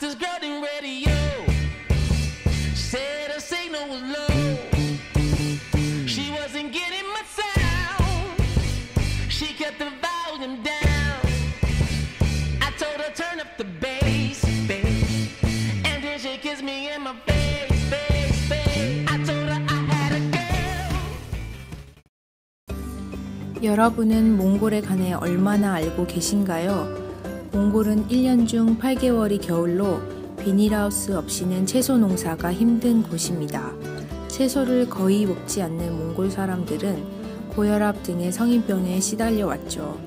this girl in radio said her signal was low. She wasn't getting my sound. She kept the volume down. I told her turn up the bass, bass. And then she kissed me in my face, face, face. I told her I had a girl. 여러분은 몽골에 관해 얼마나 알고 계신가요? 몽골은 1년 중 8개월이 겨울로 비닐하우스 없이는 채소 농사가 힘든 곳입니다. 채소를 거의 먹지 않는 몽골 사람들은 고혈압 등의 성인병에 시달려 왔죠.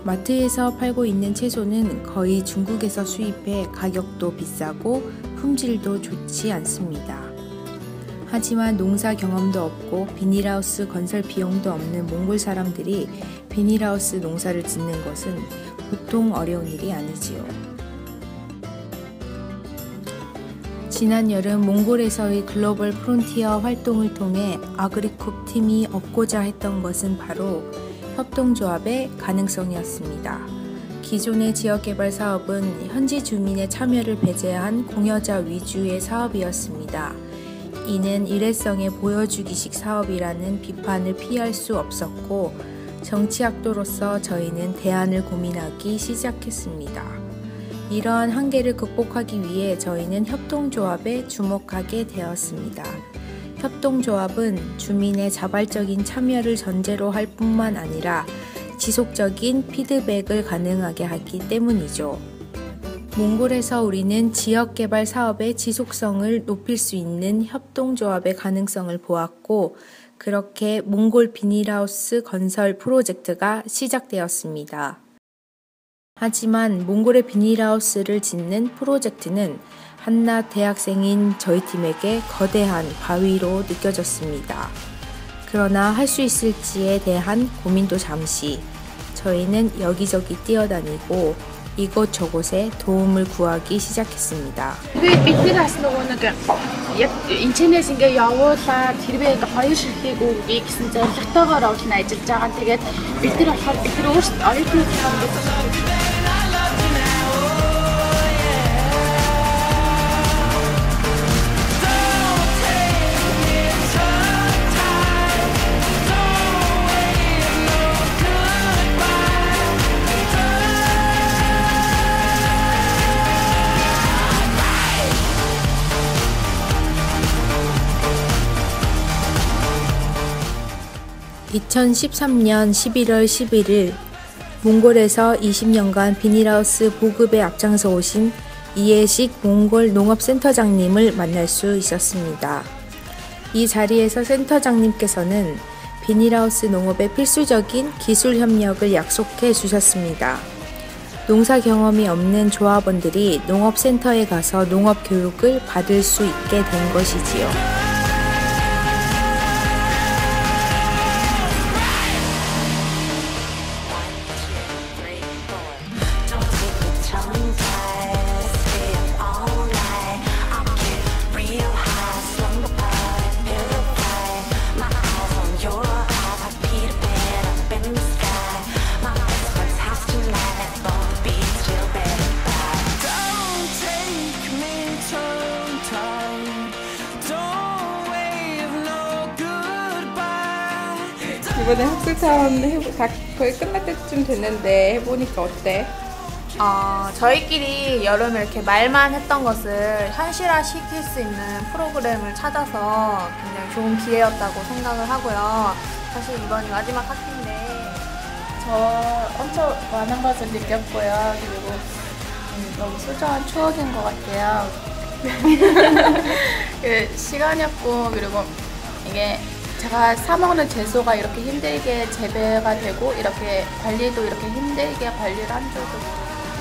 마트에서 팔고 있는 채소는 거의 중국에서 수입해 가격도 비싸고 품질도 좋지 않습니다. 하지만 농사 경험도 없고 비닐하우스 건설 비용도 없는 몽골 사람들이 비닐하우스 농사를 짓는 것은 보통 어려운 일이 아니지요. 지난 여름 몽골에서의 글로벌 프론티어 활동을 통해 아그리쿱 팀이 얻고자 했던 것은 바로 협동조합의 가능성이었습니다. 기존의 지역개발 사업은 현지 주민의 참여를 배제한 공여자 위주의 사업이었습니다. 이는 일회성의 보여주기식 사업이라는 비판을 피할 수 없었고 정치학도로서 저희는 대안을 고민하기 시작했습니다. 이러한 한계를 극복하기 위해 저희는 협동조합에 주목하게 되었습니다. 협동조합은 주민의 자발적인 참여를 전제로 할 뿐만 아니라 지속적인 피드백을 가능하게 하기 때문이죠. 몽골에서 우리는 지역개발 사업의 지속성을 높일 수 있는 협동조합의 가능성을 보았고 그렇게 몽골 비닐하우스 건설 프로젝트가 시작되었습니다. 하지만 몽골의 비닐하우스를 짓는 프로젝트는 한낱 대학생인 저희 팀에게 거대한 바위로 느껴졌습니다. 그러나 할 수 있을지에 대한 고민도 잠시 저희는 여기저기 뛰어다니고 이곳저곳에 도움을 구하기 시작했습니다. Биднээс нөгөө нэг яг энэчнээс ингээ явуулаад хэрвээ хоёр ширхгийг өгье гэсэн зорилготойгоор оруулна ажиллаж байгаа. Тэгээд бид нар болохоор бид нар өөрсдөө оюутнууд (2013년 11월 11일) 몽골에서 20년간 비닐하우스 보급에 앞장서 오신 이해식 몽골 농업센터장님을 만날 수 있었습니다. 이 자리에서 센터장님께서는 비닐하우스 농업의 필수적인 기술 협력을 약속해 주셨습니다. 농사 경험이 없는 조합원들이 농업센터에 가서 농업 교육을 받을 수 있게 된 것이지요. 이번에 학술차원 거의 끝날 때쯤 됐는데 해보니까 어때? 저희끼리 여름에 이렇게 말만 했던 것을 현실화시킬 수 있는 프로그램을 찾아서 굉장히 좋은 기회였다고 생각을 하고요. 사실 이번이 마지막 학기인데 저 엄청 많은 것을 느꼈고요. 그리고 너무 소중한 추억인 것 같아요. 시간이었고 그리고 이게 제가 사먹는 채소가 이렇게 힘들게 재배가 되고 이렇게 관리도 이렇게 힘들게 관리를 한 줄도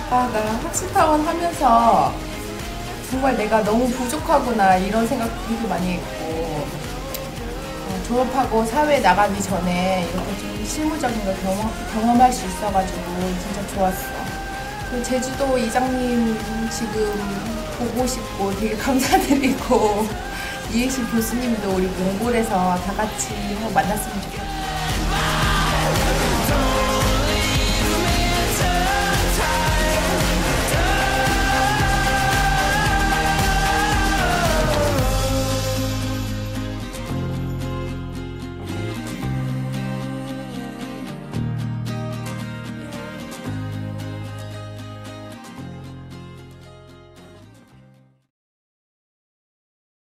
모르고 나 학습학원 하면서 정말 내가 너무 부족하구나 이런 생각 되게 많이 했고 졸업하고 사회에 나가기 전에 이렇게 좀 실무적인 걸 경험할 수 있어가지고 진짜 좋았어. 그리고 제주도 이장님 지금 보고 싶고 되게 감사드리고 이해식 교수님도 우리 몽골에서 다 같이 만났으면 좋겠다.